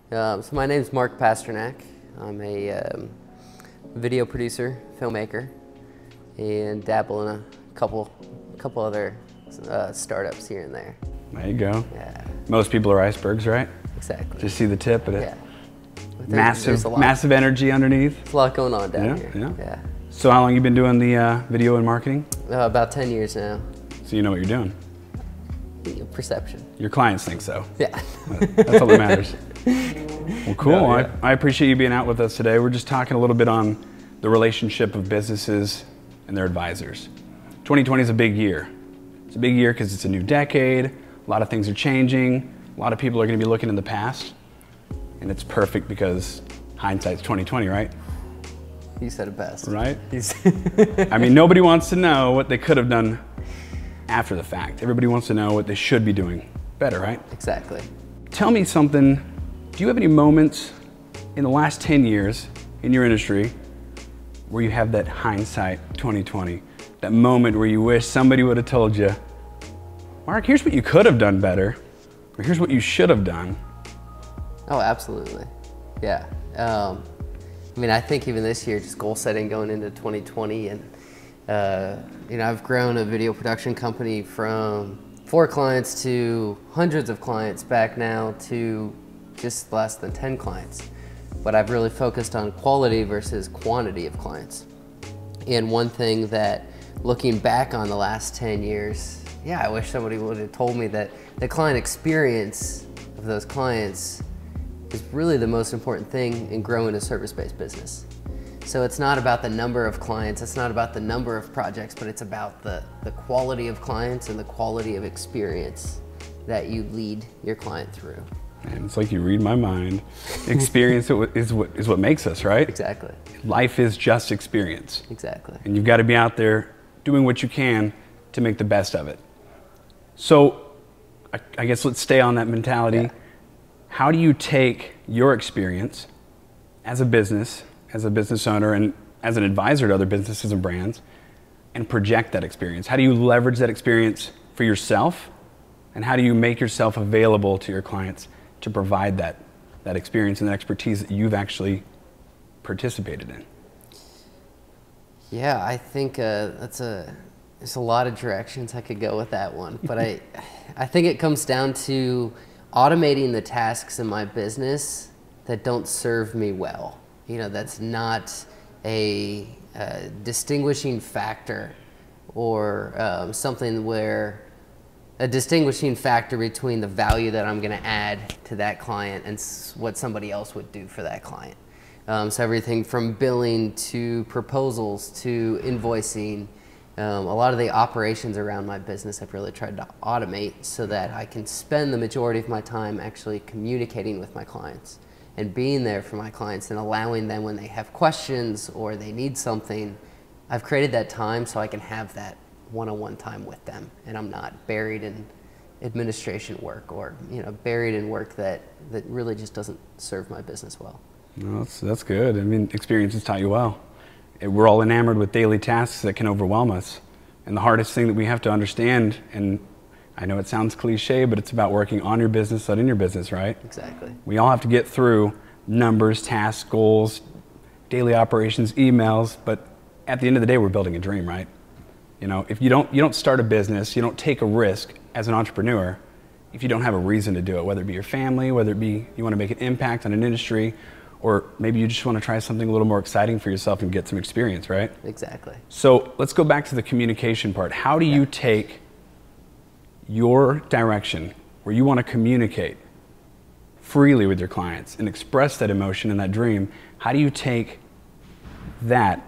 So my name's Mark Pasternack. I'm a video producer, filmmaker, and dabble in a couple other startups here and there. There you go. Yeah. Most people are icebergs, right? Exactly. Just see the tip of it. Yeah. Massive energy underneath. There's a lot going on down here. Yeah. So how long you been doing the video and marketing? About 10 years now. So you know what you're doing? Perception. Your clients think so. Yeah. That's all that matters. Well, cool. No, yeah. I appreciate you being out with us today. We're just talking a little bit on the relationship of businesses and their advisors. 2020 is a big year. It's a big year because it's a new decade. A lot of things are changing. A lot of people are going to be looking in the past. And it's perfect because hindsight's 2020, right? You said it best. Right? I mean, nobody wants to know what they could have done after the fact. Everybody wants to know what they should be doing better, right? Exactly. Tell me something. Do you have any moments in the last 10 years in your industry where you have that hindsight 2020, that moment where you wish somebody would have told you, Mark, here's what you could have done better, or here's what you should have done? Oh, absolutely. Yeah. I mean, I think even this year, just goal setting going into 2020, and you know, I've grown a video production company from 4 clients to hundreds of clients back now to just less than 10 clients. But I've really focused on quality versus quantity of clients. And one thing that, looking back on the last 10 years, yeah, I wish somebody would have told me that the client experience of those clients is really the most important thing in growing a service-based business. So it's not about the number of clients, it's not about the number of projects, but it's about the quality of clients and the quality of experience that you lead your client through. And it's like you read my mind. Experience is what makes us, right? Exactly. Life is just experience. Exactly. And you've got to be out there doing what you can to make the best of it. So I guess let's stay on that mentality. Yeah. How do you take your experience as a business owner and as an advisor to other businesses and brands and project that experience? How do you leverage that experience for yourself? And how do you make yourself available to your clients to provide that experience and that expertise that you've actually participated in? Yeah, I think there's a lot of directions I could go with that one, but I think it comes down to automating the tasks in my business that don't serve me well. You know, that's not a distinguishing factor or something where a distinguishing factor between the value that I'm going to add to that client and what somebody else would do for that client. So everything from billing to proposals to invoicing, a lot of the operations around my business I've really tried to automate so that I can spend the majority of my time actually communicating with my clients and being there for my clients and allowing them when they have questions or they need something. I've created that time so I can have that one-on-one time with them, and I'm not buried in administration work or, you know, buried in work that really just doesn't serve my business well. No, that's good. I mean, experience has taught you well. We're all enamored with daily tasks that can overwhelm us. And the hardest thing that we have to understand, and I know it sounds cliche, but it's about working on your business, not in your business, right? Exactly. We all have to get through numbers, tasks, goals, daily operations, emails, but at the end of the day, we're building a dream, right? You know, if you don't start a business, you don't take a risk as an entrepreneur if you don't have a reason to do it, whether it be your family, whether it be you want to make an impact on an industry, or maybe you just want to try something a little more exciting for yourself and get some experience, right? Exactly. So let's go back to the communication part. How do you take your direction where you want to communicate freely with your clients and express that emotion and that dream? How do you take that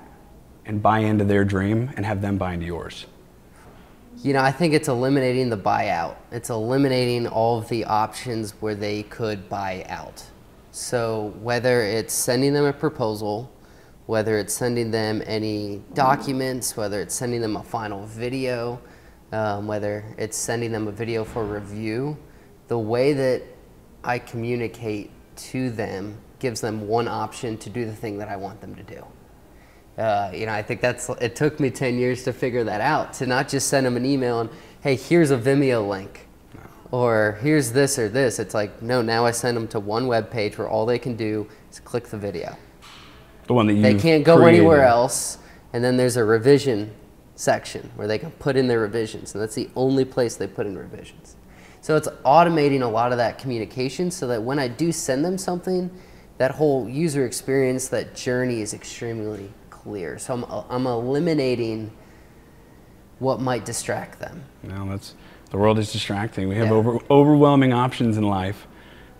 and buy into their dream and have them buy into yours? You know, I think it's eliminating the buyout. It's eliminating all of the options where they could buy out. So whether it's sending them a proposal, whether it's sending them any documents, whether it's sending them a final video, whether it's sending them a video for review, the way that I communicate to them gives them one option to do the thing that I want them to do. You know, I think it took me 10 years to figure that out, to not just send them an email and, hey, here's a Vimeo link. or here's this or this. It's like, no, now I send them to one web page where all they can do is click the video. The one that you They can't go anywhere else. And then there's a revision section where they can put in their revisions, and that's the only place they put in revisions. So it's automating a lot of that communication so that when I do send them something, that whole user experience, that journey is extremely clear. So I'm eliminating what might distract them. No, the world is distracting. We have overwhelming options in life,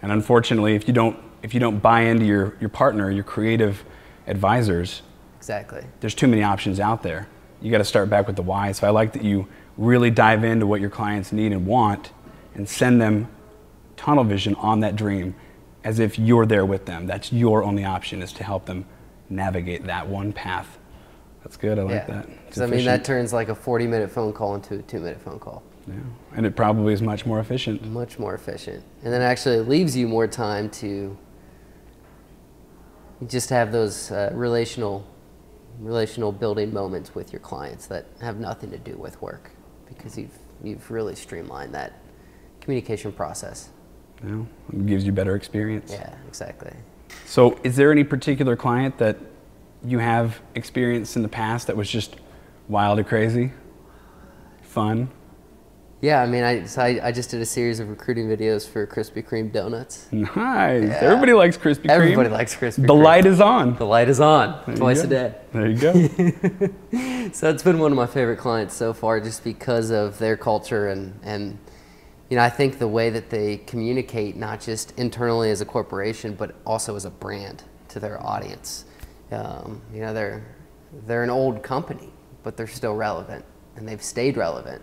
and unfortunately, if you don't buy into your partner, your creative advisors, exactly, there's too many options out there. You got to start back with the why. So I like that you really dive into what your clients need and want, and send them tunnel vision on that dream, as if you're there with them. That's your only option, is to help them navigate that one path. That's good. I like that. Because I mean, that turns like a 40-minute phone call into a 2-minute phone call. Yeah, and it probably is much more efficient. Much more efficient. And then actually it leaves you more time to just have those relational building moments with your clients that have nothing to do with work, because you've really streamlined that communication process. Yeah, it gives you better experience. Yeah, exactly. So is there any particular client that you have experienced in the past that was just wild or crazy, fun? Yeah, I mean, I just did a series of recruiting videos for Krispy Kreme donuts. Nice. Yeah. Everybody likes Krispy Kreme. Everybody likes Krispy Kreme. The light is on. The light is on twice a day. There you go. So it's been one of my favorite clients so far, just because of their culture and you know, I think the way that they communicate, not just internally as a corporation, but also as a brand to their audience. You know, they're an old company, but they're still relevant, and they've stayed relevant.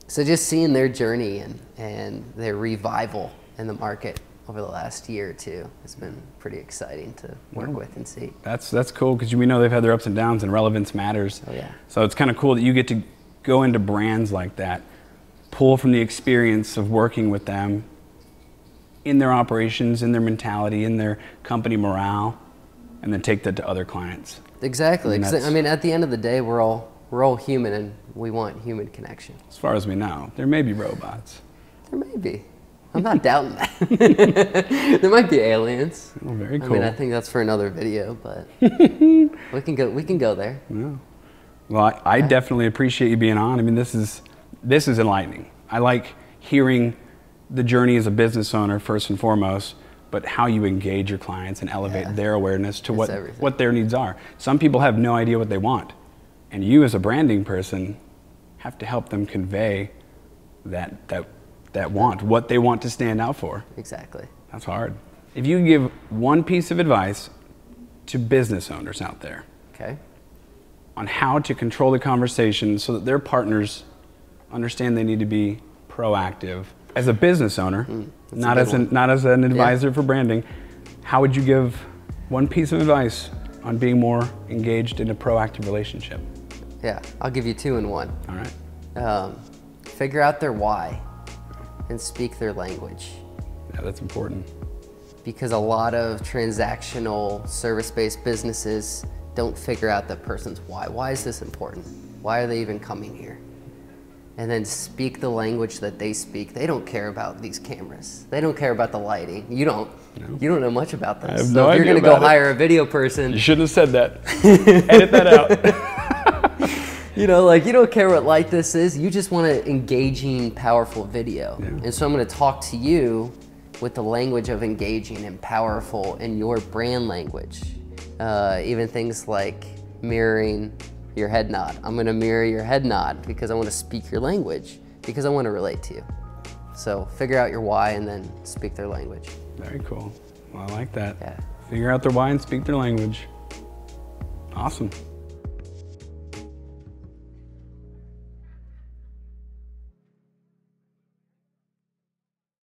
So just seeing their journey and their revival in the market over the last year or two has been pretty exciting to work with and see. That's cool, because we know they've had their ups and downs, and relevance matters. Oh yeah. So it's kind of cool that you get to go into brands like that, pull from the experience of working with them in their operations, in their mentality, in their company morale, and then take that to other clients. Exactly. I mean, at the end of the day, we're all human, and we want human connection. As far as we know, there may be robots. There may be. I'm not doubting that. There might be aliens. Oh, very cool. I mean, I think that's for another video, but we can go there. Yeah. Well, I definitely appreciate you being on. I mean, this is enlightening. I like hearing the journey as a business owner first and foremost, but how you engage your clients and elevate their awareness to what their needs are. Some people have no idea what they want, and you as a branding person have to help them convey that want, what they want to stand out for. Exactly. That's hard. If you give one piece of advice to business owners out there, okay, on how to control the conversation so that their partners understand they need to be proactive as a business owner, not as an advisor for branding, how would you give one piece of advice on being more engaged in a proactive relationship? Yeah, I'll give you 2 in 1. All right. Figure out their why and speak their language. Yeah, that's important. Because a lot of transactional service-based businesses don't figure out that person's why. Why is this important? Why are they even coming here? And then speak the language that they speak. They don't care about these cameras. They don't care about the lighting. You don't. No. You don't know much about this. I have no idea. If you're going to go hire a video person, you shouldn't have said that. Edit that out. You know, like, you don't care what light this is. You just want an engaging, powerful video. Yeah. And so I'm going to talk to you with the language of engaging and powerful in your brand language. Even things like mirroring your head nod. I'm going to mirror your head nod because I want to speak your language, because I want to relate to you. So figure out your why and then speak their language. Very cool. Well, I like that. Yeah. Figure out their why and speak their language. Awesome.